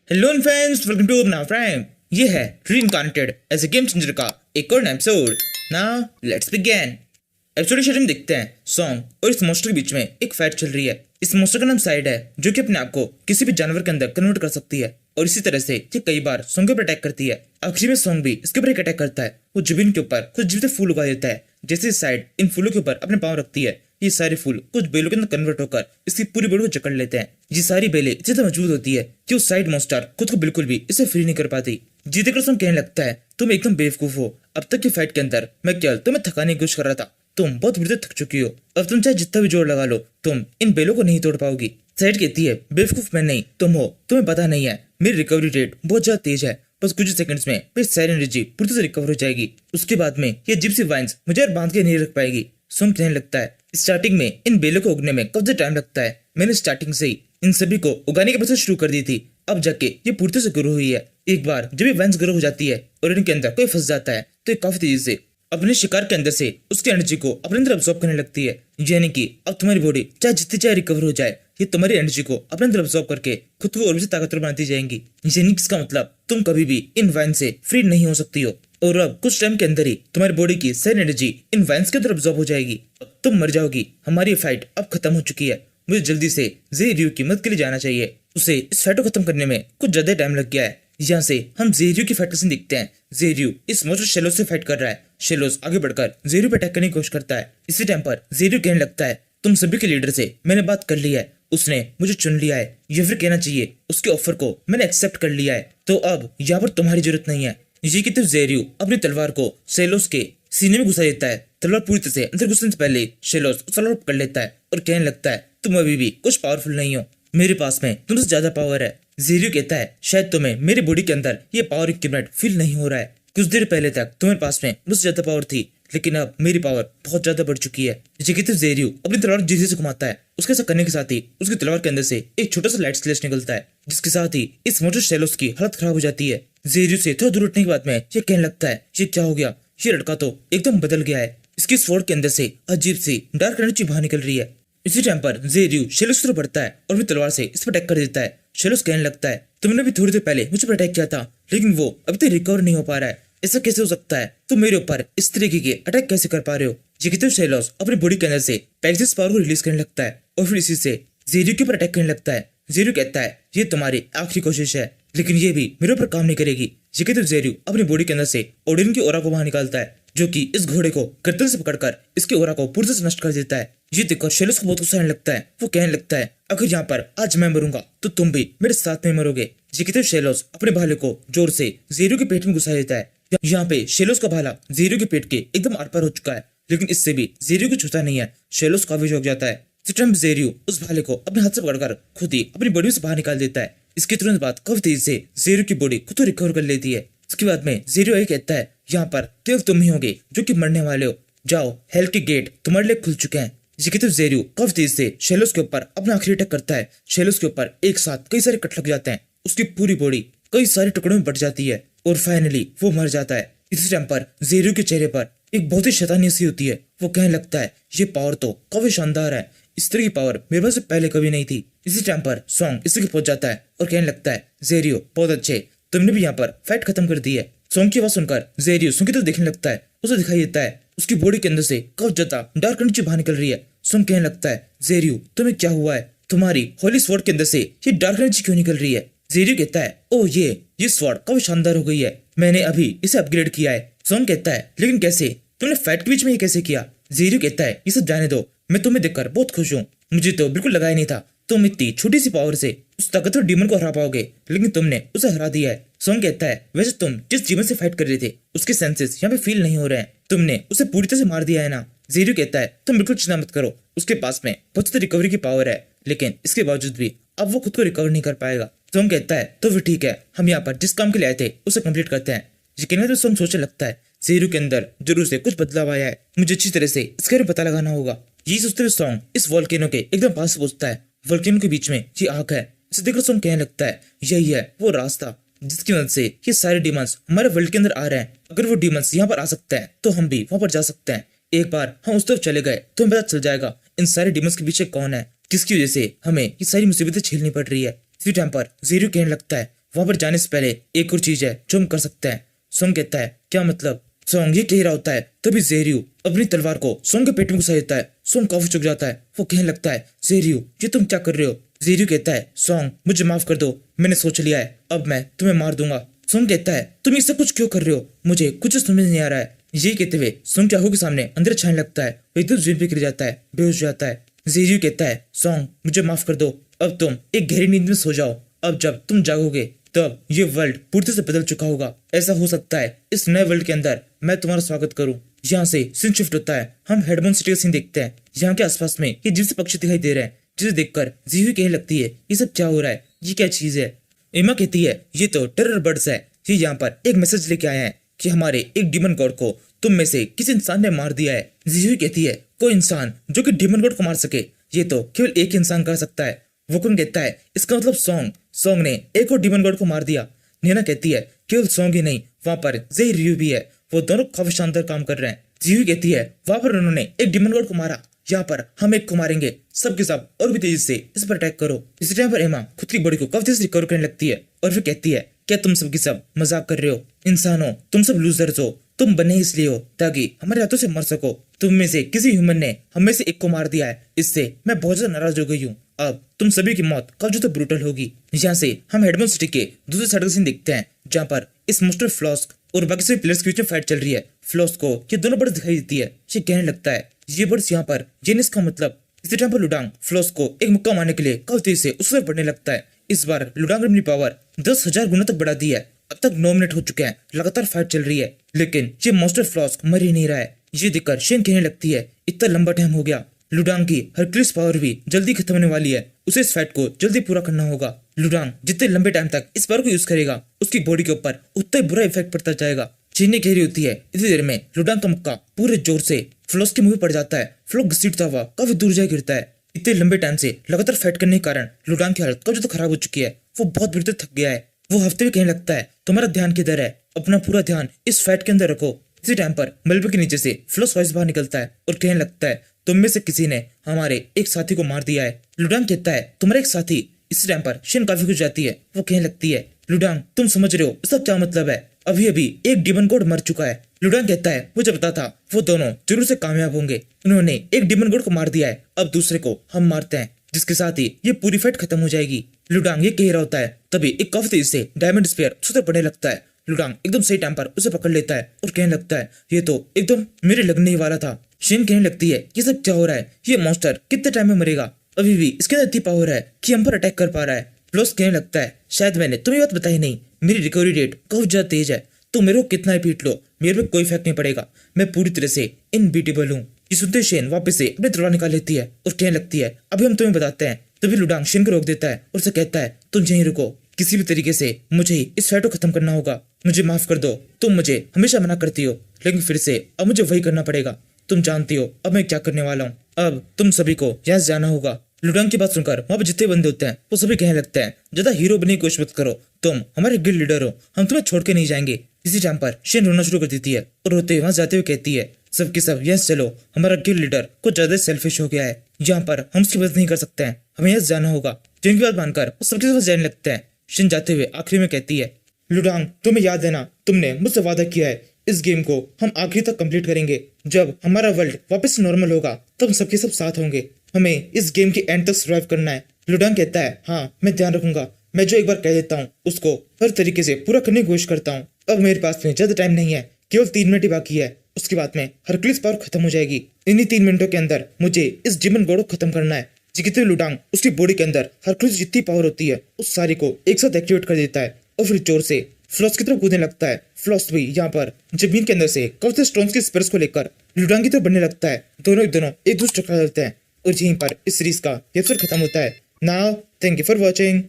Hello friends, welcome to अपना prime. ये है रीइंकार्नेटेड एज ए गेम चेंजर का एक और episode. Now let's begin. Episode के हम देखते हैं सॉन्ग और इस मॉन्स्टर के बीच में एक फाइट चल रही है। इस मॉन्स्टर का नाम साइड है, जो कि अपने आप को किसी भी जानवर के अंदर कन्वर्ट कर सकती है और इसी तरह से ये कई बार सॉन्ग के ऊपर अटैक करती है। आखिरी में सॉन्ग भी इसके ऊपर एक अटैक करता है। वो जमीन के ऊपर कुछ जीवित फूल उगा देता है। जैसे साइड इन फूलों के ऊपर अपने पाँव रखती है, ये सारे फूल कुछ बेलों के अंदर कन्वर्ट होकर इसकी पूरी बॉडी को जकड़ लेते हैं। ये सारी बेलें इतनी ज्यादा मजबूत होती है कि उस साइड मॉन्स्टर खुद को बिल्कुल भी इसे फ्री नहीं कर पाती। जीते कर कहने लगता है, तुम एकदम बेवकूफ हो। अब तक की फाइट के अंदर मैं केवल तुम्हें थकाने की कोशिश कर रहा था। तुम बहुत बुरी तरह थक चुकी हो। अब तुम चाहे जितना भी जोर लगा लो, तुम इन बेलों को नहीं तोड़ पाओगी। साइड कहती है, बेवकूफ मैं नहीं तुम हो। तुम्हें पता नहीं है मेरी रिकवरी रेट बहुत ज्यादा तेज है। बस कुछ सेकंड्स में मेरी सारी एनर्जी पूरी तरह से रिकवर हो जाएगी। उसके बाद में ये जिप्सी वाइन्स मुझे और बांध के नहीं रख पाएगी। सुन कहने लगता है, स्टार्टिंग में इन बेलों को उगने में कब से टाइम लगता है। मैंने स्टार्टिंग से ही इन सभी को उगाने की प्रोसेस शुरू कर दी थी। अब जाके ये पूरी तरह से ग्रो हुई है। एक बार जब ये वाइन्स ग्रो हो जाती है और इनके अंदर कोई फंस जाता है, तो ये काफी तेजी से अपने शिकार के अंदर से उसकी एनर्जी को अपने अंदर अब्सॉर्ब करने लगती है। यानी कि अब तुम्हारी बॉडी चाहे जितनी चाहे रिकवर हो जाए, ये तुम्हारी एनर्जी को अपने अंदर अब्सॉर्ब करके खुद को और भी ताकतवर बनाती जाएंगी। यानी इसका मतलब तुम कभी भी इन वाइन से फ्री नहीं हो सकती हो। और अब कुछ टाइम के अंदर ही तुम्हारी बॉडी की सारी एनर्जी इन वाइन्स के अंदर अब्सॉर्ब हो जाएगी। तुम मर जाओगी। हमारी फाइट अब खत्म हो चुकी है। मुझे जल्दी से ज़ेरियो की मदद के लिए जाना चाहिए। उसे इस फाइट को खत्म करने में कुछ ज्यादा टाइम लग गया है। यहाँ से हम ज़ेरियो की फाइट का सीन देखते हैं। ज़ेरियो इस मॉन्स्टर शेलोस से फाइट कर रहा है। शेलोस आगे बढ़कर ज़ेरियो पे अटैक करने की कोशिश करता है। इसी टाइम पर ज़ेरियो कहने लगता है, तुम सभी के लीडर से मैंने बात कर ली है। उसने मुझे चुन लिया है, या फिर कहना चाहिए उसके ऑफर को मैंने एक्सेप्ट कर लिया है। तो अब यहाँ पर तुम्हारी जरूरत नहीं है। ये कि तब ज़ेरियो अपनी तलवार को शेलोस के सीने में घुसा देता है। तलवार पूरी तरह से अंदर घुसने से पहले शेलोस उस तलवार पकड़ लेता है और कहने लगता है, तुम अभी भी कुछ पावरफुल नहीं हो। मेरे पास में तुमसे ज्यादा पावर है। ज़ेरियो कहता है, शायद तुम्हें मेरी बॉडी के अंदर ये पावर इक्विपमेंट फील नहीं हो रहा है। कुछ देर पहले तक तुम्हारे पास में मुझसे ज्यादा पावर थी, लेकिन अब मेरी पावर बहुत ज्यादा बढ़ चुकी है। ज़ेरियो अपनी तलवार जीते से घुमाता है। उसके साथ करने के साथ ही उसकी तलवार के अंदर से एक छोटा सा लाइट फ्लैश निकलता है, जिसके साथ ही इस मोटर शेलोस की हालत खराब हो जाती है। ज़ेरियो से थोड़ा दूर उठने के बाद में ये कहने लगता है, ये क्या हो गया? ये लड़का तो एकदम बदल गया है। इसकी स्वॉर्ड के अंदर से अजीब सी डार्क एनर्जी बाहर निकल रही है। इसी टाइम पर ज़ेरियो शेलोस की तरफ बढ़ता है और अपनी तलवार से इस पर अटैक कर देता है। शेलोस कहने लगता है, तुमने भी थोड़ी देर पहले मुझ पर अटैक किया था, लेकिन वो अभी तक रिकवर नहीं हो पा रहा है। ऐसा कैसे हो सकता है? तुम मेरे ऊपर इस तरीके के अटैक कैसे कर पा रहे हो? ये कहते हुए शेलोस अपनी बॉडी के अंदर से पैक्सिस पावर को रिलीज करने लगता है और फिर इसी से ज़ेरियो के ऊपर अटैक करने लगता है। ज़ेरियो कहता है, ये तुम्हारी आखिरी कोशिश है, लेकिन ये भी मेरे ऊपर काम नहीं करेगी। ये कहते हुए ज़ेरियो अपनी बॉडी के अंदर से ओडिन की ओरा को बाहर निकालता है, जो कि इस घोड़े को गर्दन से पकड़कर इसके ओरा को पूरी तरह से नष्ट कर देता है। ये देखकर शेलोस को बहुत गुस्सा आने लगता है। वो कहने लगता है, अगर यहाँ पर आज मैं मरूंगा तो तुम भी मेरे साथ में मरोगे। ये कहते हुए शेलोस अपने भाले को जोर से ज़ेरियो के पेट में घुसा देता है। यहाँ पे शेलोस का भाला ज़ेरियो के पेट के एकदम आर पार हो चुका है, लेकिन इससे भी ज़ेरियो को छूता नहीं है। शेलोस काफी चौंक जाता है। इस टाइम ज़ेरियो उस भाले को अपने हाथ से पकड़कर खुद ही अपनी बॉडी से बाहर निकाल देता है। इसके तुरंत बाद काफी तेजी से ज़ेरियो की बॉडी खुद तो रिकवर कर लेती है। इसके बाद में ज़ेरियो यही कहता है, यहाँ पर केवल तुम ही होगे जो कि मरने वाले हो। जाओ, हेल के गेट तुम्हारे लिए खुल चुके हैं। ये कहते हुए ज़ेरियो काफी तेजी से शेलोस के ऊपर अपना आखिरी अटैक करता है। शेलोस के ऊपर एक साथ कई सारे कट लग जाते हैं। उसकी पूरी बॉडी कई सारे टुकड़ों में बट जाती है और फाइनली वो मर जाता है। इसी टाइम पर ज़ेरियो के चेहरे पर एक बहुत ही शैतानी सी होती है। वो कहने लगता है, ये पावर तो काफी शानदार है। इस तरह की पावर मेरे पास पहले कभी नहीं थी। इसी टाइम पर सॉन्ग इसी के पहुंच जाता है और कहने लगता है, ज़ेरियो बहुत अच्छे, तुमने भी यहाँ पर फाइट खत्म कर दी है। सॉन्ग की आवाज सुनकर ज़ेरियो सॉन्ग की तरफ देखने लगता है। उसे दिखाई देता है उसकी बॉडी के अंदर से काफी ज्यादा डार्क एनर्जी बाहर निकल रही है। सॉन्ग कहने लगता है, ज़ेरियो तुम्हें क्या हुआ है? तुम्हारी होली स्वॉर्ड के अंदर से ये डार्क एनर्जी क्यों निकल रही है? ज़ेरियो कहता है, ओ ये स्वॉर्ड काफी शानदार हो गई है। मैंने अभी इसे अपग्रेड किया है। सॉन्ग कहता है, लेकिन कैसे? तुमने फाइट के बीच में ये कैसे किया? ज़ेरियो कहता है, ये सब जाने दो, मैं तुम्हें देखकर बहुत खुश हूँ। मुझे तो बिल्कुल लगा ही नहीं था तुम इतनी छोटी सी पावर से उस ताकतवर डीमन को हरा पाओगे, लेकिन तुमने उसे हरा दिया है। सॉन्ग कहता है, वैसे तुम जिस डीमन से फाइट कर रहे थे उसके सेंसेस यहाँ पे फील नहीं हो रहे हैं। तुमने उसे पूरी तरह से मार दिया है ना? ज़ेरियो कहता है, तुम बिल्कुल चिंता मत करो, उसके पास में बहुत सी रिकवरी की पावर है, लेकिन इसके बावजूद भी अब वो खुद को रिकवर नहीं कर पाएगा। सॉन्ग कहता है, तो फिर ठीक है, हम यहाँ पर जिस काम के लिए आए थे उसे कंप्लीट करते हैं। यकीनन तो सॉन्ग सोचने लगता है, ज़ेरियो के अंदर जरूर से कुछ बदलाव आया है, मुझे अच्छी तरह से इसका पता लगाना होगा। ये सोचते हुए सॉन्ग इस वोल्केनो के एकदम पास पहुंचता है। वोल्केनो के बीच में ये आग है। इसे देखकर सॉन्ग कहने लगता है, यही है वो रास्ता जिसकी मदद से ये सारे डीमंस हमारे वर्ल्ड के अंदर आ रहे हैं। अगर वो डीमंस यहाँ पर आ सकते हैं तो हम भी वहां पर जा सकते हैं। एक बार हम उस तरफ चले गए तो हमें पता चल जाएगा इन सारे डीमंस के पीछे कौन है, किसकी वजह से हमें ये सारी मुसीबतें झेलनी पड़ रही है। इसी टाइम पर ज़ेरियो कहने लगता है, वहां पर जाने से पहले एक और चीज है जो हम कर सकते हैं। सोंग कहता है क्या मतलब? सोंग ये कह रहा होता है तभी ज़ेरियो अपनी तलवार को सोंग के पेट में घुसा देता है। सोंग काफी चुक जाता है। वो कहने लगता है ज़ेरियो ये तुम क्या कर रहे हो? ज़ेरियो कहता है सोंग मुझे माफ कर दो, मैंने सोच लिया है अब मैं तुम्हें मार दूंगा। सोंग कहता है तुम ये सब कुछ क्यों कर रहे हो? मुझे कुछ समझ नहीं आ रहा है। ये कहते हुए सोंग चाहू के सामने अंदर छाने लगता है। वो एकदम जमीन पे गिर जाता है, बेहोश हो जाता है। ज़ेरियो कहता है सोंग मुझे माफ कर दो, अब तुम एक गहरी नींद में सो जाओ। अब जब तुम जागोगे तब ये वर्ल्ड पूरी तरह से बदल चुका होगा। ऐसा हो सकता है इस नए वर्ल्ड के अंदर मैं तुम्हारा स्वागत करूं। यहाँ से सीन शिफ्ट होता है। हम हेडमोन सिटी का सीन देखते हैं। यहाँ के आसपास में ये जीव से पक्षी दिखाई दे रहे हैं जिसे देखकर जीवी कहने लगती है ये सब क्या हो रहा है, ये क्या चीज है? एमा कहती है ये तो टेरर बर्ड्स है। ये यहाँ पर एक मैसेज लेके आए हैं कि हमारे एक डीमन गॉड को तुम में से किसी इंसान ने मार दिया है। जीवी कहती है कोई इंसान जो कि डीमन गॉड को मार सके ये तो केवल एक इंसान कर सकता है। वकुन कहता है इसका मतलब सोंग ने एक और डीमन गॉड को मार दिया। नीना कहती है केवल सोंग ही नहीं, वहां पर ज़ेरियो भी है, वो दोनों काफी शानदार काम कर रहे हैं। जीवी कहती है वहां पर उन्होंने एक डीमन गॉड को मारा, यहाँ पर हम एक को मारेंगे, सब के सब और भी तेजी से इस पर अटैक करो। इसी टाइम पर एमा खुद की बॉडी को काफी तेजी से रिकवर करने लगती है और फिर कहती है क्या तुम सब की सब मजाक कर रहे हो? इंसानों तुम सब लूजर्स हो, तुम बने इसलिए हो ताकि हमारे हाथों से मर सको। तुम में से किसी ह्यूमन ने हम में से एक को मार दिया है, इससे मैं बहुत ज्यादा नाराज हो गई हूँ। अब तुम सभी की मौत काफी ज्यादा ब्रूटल होगी। यहाँ से हम हेडमोन सिटी के दूसरे साइड का सीन देखते हैं जहाँ पर इस मोस्टर फ्लॉस्क और बाकी सभी प्लेयर्स के बीच में फाइट चल रही है। फ्लॉस्क को ये दोनों बर्ड्स दिखाई देती है। ये कहने लगता है ये बर्ड्स यहाँ पर जेनिस का मतलब। इसी टाइम पर लुडांग फ्लॉस्क को एक मुक्का मारने के लिए काफी तेजी से उससे बढ़ने लगता है। इस बार लुडांग ने अपनी पावर 10,000 गुना तक बढ़ा दी है। अब तक 9 मिनट हो चुके हैं, लगातार फाइट चल रही है, लेकिन ये मॉन्स्टर फ्लॉस्क मर ही नहीं रहा है। ये देखकर शेन कहने लगती है इतना लंबा टाइम हो गया, लुडांग की हरक्लिस पावर भी जल्दी खत्म होने वाली है, उसे इस फाइट को जल्दी पूरा करना होगा। लुडांग जितने लंबे टाइम तक इस पावर को यूज करेगा उसकी बॉडी के ऊपर उतना ही बुरा इफेक्ट पड़ता जाएगा। चीनी कह रही होती है इतनी देर में लुडांग का मुक्का पूरे जोर से फ्लॉस्क के मुंह पे पड़ जाता है। फ्लॉस्क घसीटता हुआ काफी दूर जा गिरता है। इतने लंबे टाइम से लगातार फाइट करने के कारण लुडांग की हालत काफी ज्यादा खराब हो चुकी है। वो बहुत बुरी तरह थक गया है। वो हफ्ते भी कहने लगता है तुम्हारा ध्यान किधर है, अपना पूरा ध्यान इस फाइट के अंदर रखो। इसी टाइम पर मलबे के नीचे से फ्लॉस्क वॉइस बाहर निकलता है और कहने लगता है तुम में से किसी ने हमारे एक साथी को मार दिया है। लुडांग कहता है तुम्हारा एक साथी? इसी टाइम पर शेन काफी खुश जाती है। वो कहने लगती है लुडांग तुम समझ रहे हो इसका क्या मतलब है? अभी अभी एक डीमन गॉड मर चुका है। लुडांग कहता है मुझे पता था वो दोनों जरूर से कामयाब होंगे, उन्होंने एक डीमन गॉड को मार दिया है, अब दूसरे को हम मारते हैं जिसके साथ ही ये पूरी फाइट खत्म हो जाएगी। लुडांग ये कह रहा होता है तभी एक काफी तेजी से डायमंड स्पेयर उससे पड़ने लगता है। लुडांग एकदम सही टाइम पर उसे पकड़ लेता है और कहने लगता है ये तो एकदम मेरे लगने ही वाला था। शेन कहने लगती है ये सब क्या हो रहा है, ये मॉन्स्टर कितने टाइम में मरेगा? अभी भी इसके अंदर इतनी पावर है कि हम पर अटैक कर पा रहा है। फ्लॉस्क कहने लगता है शायद मैंने तुम्हें बात बताई नहीं, मेरी रिकवरी रेट काफी ज्यादा तेज है, तुम मेरे को कितना ही पीट लो मेरे पे कोई इफेक्ट नहीं पड़ेगा, मैं पूरी तरह से इनबीटेबल हूँ। ये सुनते शेन वापस से अपनी तलवार निकाल लेती है और कहने लगती है अभी हम तुम्हें बताते हैं। तभी लुडांग शेन को रोक देता है और उसे कहता है तुम यहीं रुको, किसी भी तरीके से मुझे ही इस फाइट को खत्म करना होगा, मुझे माफ कर दो, तुम मुझे हमेशा मना करती हो लेकिन फिर से अब मुझे वही करना पड़ेगा, तुम जानती हो अब मैं क्या करने वाला हूँ, अब तुम सभी को यहाँ से जाना होगा। लुडांग की बात सुनकर वहाँ पर जितने बंदे होते हैं वो सभी कहने लगते हैं ज्यादा हीरो बनने की कोशिश मत करो, तुम हमारे गिल्ड लीडर हो, हम तुम्हें छोड़ के नहीं जाएंगे। इसी टाइम पर शेन रोना शुरू कर देती है और रोते हुए वहां जाते हुए कहती है सबके सब यस चलो, हमारा गिल्ड लीडर कुछ ज्यादा सेल्फिश हो गया है, यहाँ पर हम उसकी मदद नहीं कर सकते हैं, हमें यस जाना होगा। जिनकी बात मानकर वो सबके साथ जाने लगते हैं। शेन जाते हुए आखिरी में कहती है लुडांग तुम्हें याद है ना, तुमने मुझसे वादा किया है इस गेम को हम आखिरी तक कंप्लीट करेंगे, जब हमारा वर्ल्ड वापस नॉर्मल होगा तब सबके सब साथ होंगे, हमें इस गेम के एंड तक सर्वाइव करना है। लुडांग कहता है हाँ मैं ध्यान रखूंगा, मैं जो एक बार कह देता हूँ उसको हर तरीके से पूरा करने की कोशिश करता हूँ। अब मेरे पास में ज्यादा टाइम नहीं है, केवल 3 मिनट ही बाकी है, उसके बाद में हरक्लिस पावर खत्म हो जाएगी। इन्हीं 3 मिनटों के अंदर मुझे इस डीमन गॉड को खत्म करना है। जितने लुडांग उसकी बॉडी के अंदर हरक्लिस जितनी पावर होती है उस सारी को एक साथ एक्टिवेट कर देता है और फिर जोर से फ्लॉस्क की तरफ कूदने लगता है। फ्लॉस्क भी यहाँ पर जमीन के अंदर से काफी स्टोन्स के स्पेयर्स को लेकर लुडांग की तरफ बढ़ने लगता है। दोनों एक दूसरे टकरा जाते हैं और यहीं पर इस सीरीज का एपिसोड खत्म होता है। Now thank you for watching.